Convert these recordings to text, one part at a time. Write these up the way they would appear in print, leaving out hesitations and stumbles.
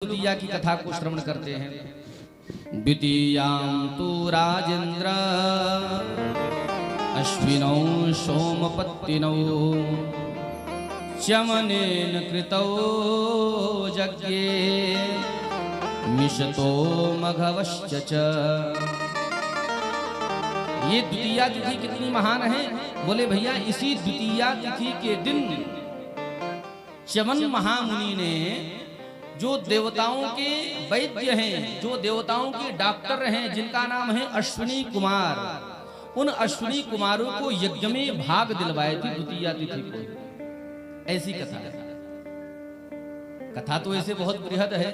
द्वितीया की कथा को श्रवण करते हैं। द्वितीयां तु राजेंद्र अश्विनौ सोमपत्तिनौ च्यवनेन कृतौ यज्ञे मिषतो मघवश्च च। ये द्वितीया तिथि कितनी महान है। बोले भैया इसी द्वितीया तिथि के दिन च्यवन महामुनि ने, जो देवताओं के वैद्य हैं, जो देवताओं के डॉक्टर हैं, जिनका नाम है अश्विनी कुमार, उन अश्विनी कुमारों को यज्ञ में भाग दिलवाए थे द्वितीया तिथि को। ऐसी कथा है। कथा तो ऐसे बहुत बृहद है,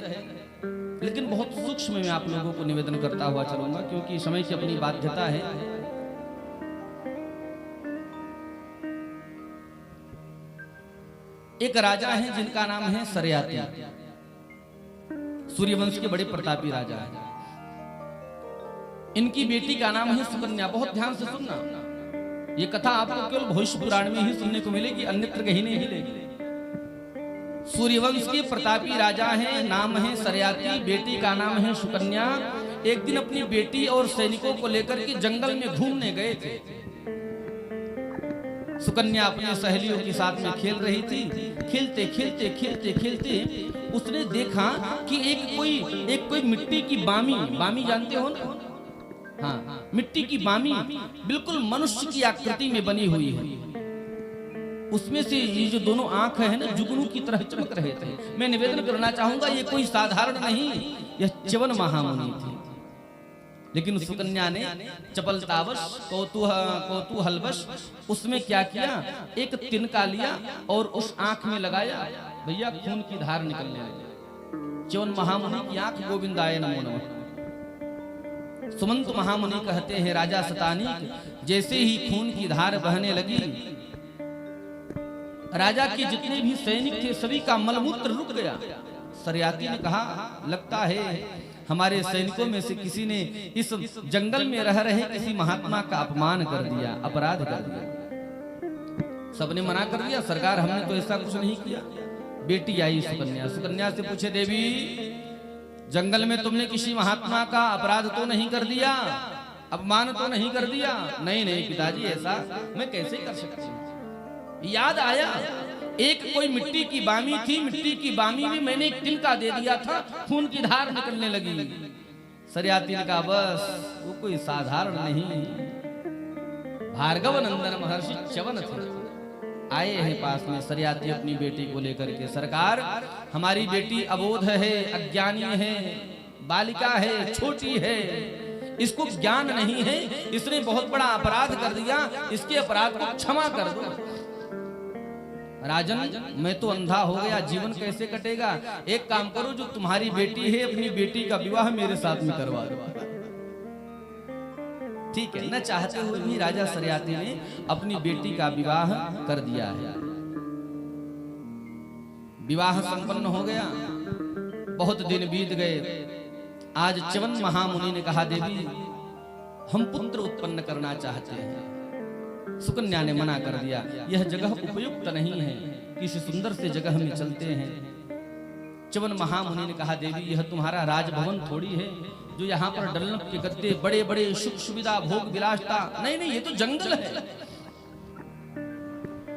लेकिन बहुत सूक्ष्म में आप लोगों को निवेदन करता हुआ चलूंगा, क्योंकि समय की अपनी बाध्यता है। एक राजा हैं जिनका नाम है सरयाती। सूर्यवंश के बड़े प्रतापी राजा हैं। इनकी बेटी का नाम है सुकन्या। बहुत ध्यान से सुनना, ये कथा आपको केवल भविष्य पुराण में ही सुनने को मिलेगी, अन्यत्र कहीं नहीं मिलेगी। सूर्यवंश के प्रतापी राजा हैं, नाम है सरयाती, बेटी का नाम है सुकन्या। एक दिन अपनी बेटी और सैनिकों को लेकर के जंगल में घूमने गए थे। सुकन्या अपनी सहेलियों के साथ में खेल रही थी। खेलते खेलते खेलते खेलते उसने देखा कि एक कोई मिट्टी की बामी जानते हो ना? हाँ, मिट्टी की बामी बिल्कुल मनुष्य की आकृति में बनी हुई है। उसमें से ये जो दोनों आंख है ना, जुगनू की तरह चमक रहे थे। मैं निवेदन करना चाहूंगा, ये कोई साधारण नहीं, यह च्यवन महामुनि थे। लेकिन सुकन्या ने चपलतावश कौतूहलवश उसमें क्या किया, एक तिनका लिया और उस आंख में लगाया। भैया खून की धार निकलने लगी। च्यवन महामुनि की आंख गोविंदाय नमो नमः। सुमंत महामुनि कहते हैं, राजा शतानीक जैसे ही खून की धार बहने लगी, राजा के जितने भी सैनिक थे सभी का मलमूत्र रुक गया। सरयाती ने कहा, लगता है हमारे सैनिकों में से किसी ने इस जंगल में रह रहे किसी महात्मा का अपमान कर दिया, अपराध कर दिया। सबने मना कर दिया, सरकार हमने तो ऐसा कुछ नहीं किया। बेटी आई सुकन्या, सुकन्या से पूछे, देवी जंगल में तुमने किसी महात्मा का अपराध तो नहीं कर दिया, अपमान तो नहीं कर दिया? नहीं नहीं पिताजी, ऐसा मैं कैसे कर सकती हूँ। याद आया, एक कोई मिट्टी की बामी थी, मिट्टी की बामी में मैंने एक तिनका दे दिया था, खून की धार निकलने लगी। सरयाती ने कहा, बस वो कोई साधारण नहीं, भार्गव नंदन महर्षि च्यवन थे। आए हैं पास में सरयाती अपनी बेटी को लेकर के, सरकार हमारी बेटी अबोध है, अज्ञानी है, बालिका है, छोटी है, इसको ज्ञान नहीं है, इसने बहुत बड़ा अपराध कर दिया, इसके अपराध को क्षमा कर दो। राजन मैं तो अंधा हो गया, जीवन कैसे कटेगा? एक काम करो, जो तुम्हारी बेटी है अपनी बेटी का विवाह मेरे साथ में करवा दो। ठीक है, न चाहते हुए भी राजा सरयाती ने अपनी बेटी का विवाह कर दिया है। विवाह संपन्न हो गया, बहुत दिन बीत गए। आज च्यवन महामुनि ने कहा, देवी हम पुत्र उत्पन्न करना चाहते हैं। सुकन्या ने मना कर दिया, यह जगह उपयुक्त नहीं है, किसी सुंदर से जगह में चलते हैं। च्यवन महामुनि ने कहा, देवी यह तुम्हारा राजभवन थोड़ी है, जो यहाँ पर डल्लप के गद्दे, बड़े बड़े सुख सुविधा, भोग विलासता, नहीं नहीं, ये तो जंगल है।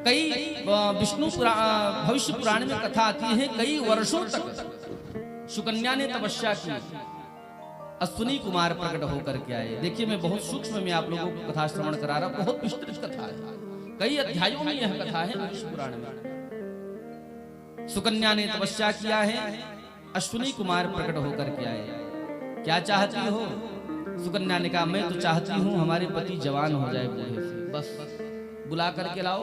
कई भविष्य पुराण में कथा आती है, कई वर्षों तक सुकन्या ने तपस्या की, अश्विनी कुमार प्रकट होकर के आए। देखिए मैं बहुत सूक्ष्म में आप लोगों को कथा श्रवण करा रहा हूं, बहुत विस्तृत कथा है, कई अध्यायों में यह कथा है भविष्य पुराण में। सुकन्या ने तपस्या किया है, अश्विनी कुमार प्रकट होकर के आए। क्या चाहती हो? सुकन्या ने कहा, मैं तो चाहती हूँ हमारे पति जवान हो जाए बूढ़े से, बस बुला करके लाओ।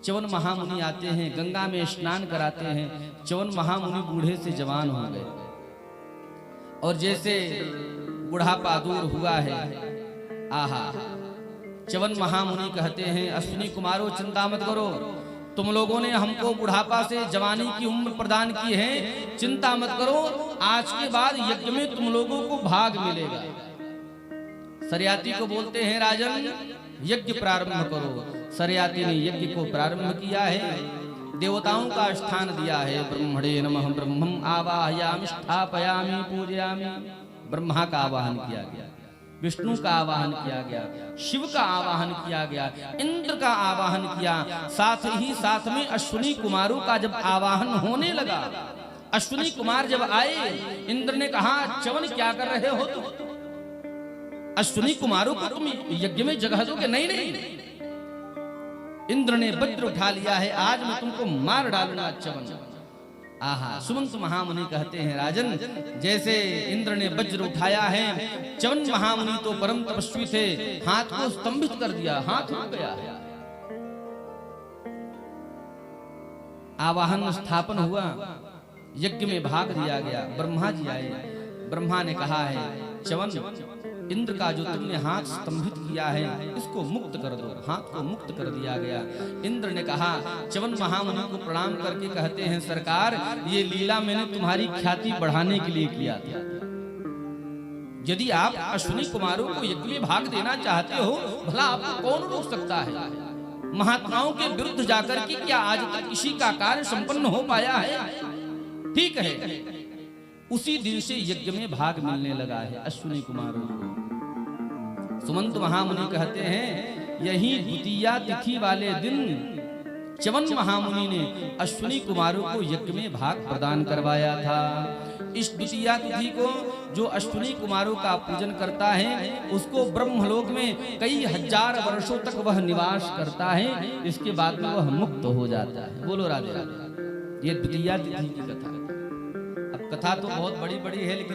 च्यवन महामुनि आते हैं, गंगा में स्नान कराते हैं। च्यवन महामुनि बूढ़े से जवान हो गए, और जैसे बुढ़ापा दूर हुआ है, आहा, च्यवन महामुनि कहते हैं, अश्विनी कुमारों चिंता मत करो, तुम लोगों ने हमको बुढ़ापा से जवानी की उम्र प्रदान की है, चिंता मत करो, आज के बाद यज्ञ में तुम लोगों को भाग मिलेगा। सरयाती को बोलते हैं, राजन यज्ञ प्रारंभ करो। सरयाती ने यज्ञ को प्रारंभ किया है। देवताओं का स्थान दिया है। ब्रह्मणे नमः ब्रह्मम आवाहयामि स्थापयामि पूजयामि। ब्रह्मा का आवाहन किया गया, विष्णु का आवाहन किया गया, शिव का आवाहन किया गया, इंद्र का आवाहन किया। साथ ही साथ में अश्विनी कुमारों का जब आवाहन होने लगा, अश्विनी कुमार जब आए, इंद्र ने कहा च्यवन क्या कर रहे हो तुम? अश्विनी कुमारों को तुम यज्ञ में जगह दोगे? नहीं नहीं, इंद्र ने वज्र उठा लिया है, आज मैं तुमको मार डालूंगा च्यवन। आहा, सुमंत महामुनि कहते हैं राजन, जैसे इंद्र ने वज्र उठाया है, च्यवन महामुनि तो परम तपस्वी थे, हाथ को स्तंभित कर दिया, हाथ रुक गया है। आवाहन स्थापन हुआ, यज्ञ में भाग दिया गया। ब्रह्मा जी आए, ब्रह्मा ने कहा है च्यवन, इंद्र का जो तुमने हाथ स्तंभित किया है इसको मुक्त कर दो। हाथ को मुक्त कर दिया गया। इंद्र ने कहा, च्यवन महामुनि को प्रणाम करके कहते हैं सरकार, ये लीला मैंने तुम्हारी ख्याति बढ़ाने के लिए किया था। यदि आप अश्विनी कुमारों को यज्ञ में भाग देना चाहते हो, भला आपको कौन रोक सकता है? महात्माओं के विरुद्ध जाकर के क्या आज तक किसी का कार्य संपन्न हो पाया है? ठीक है, उसी दिन से यज्ञ में भाग मिलने लगा है अश्विनी कुमारों को। सुमंत महामुनि कहते हैं, यही द्वितीया तिथि वाले दिन च्यवन महामुनि ने अश्विनी कुमारों को यज्ञ में भाग प्रदान करवाया था। इस द्वितीया तिथि को जो अश्विनी कुमारों का पूजन करता है, उसको ब्रह्मलोक में कई हजार वर्षों तक वह निवास करता है। इसके बाद में वह मुक्त हो जाता है। बोलो राधे राधे। ये द्वितीया तिथि की कथा। अब कथा तो बहुत बड़ी बड़ी है, लेकिन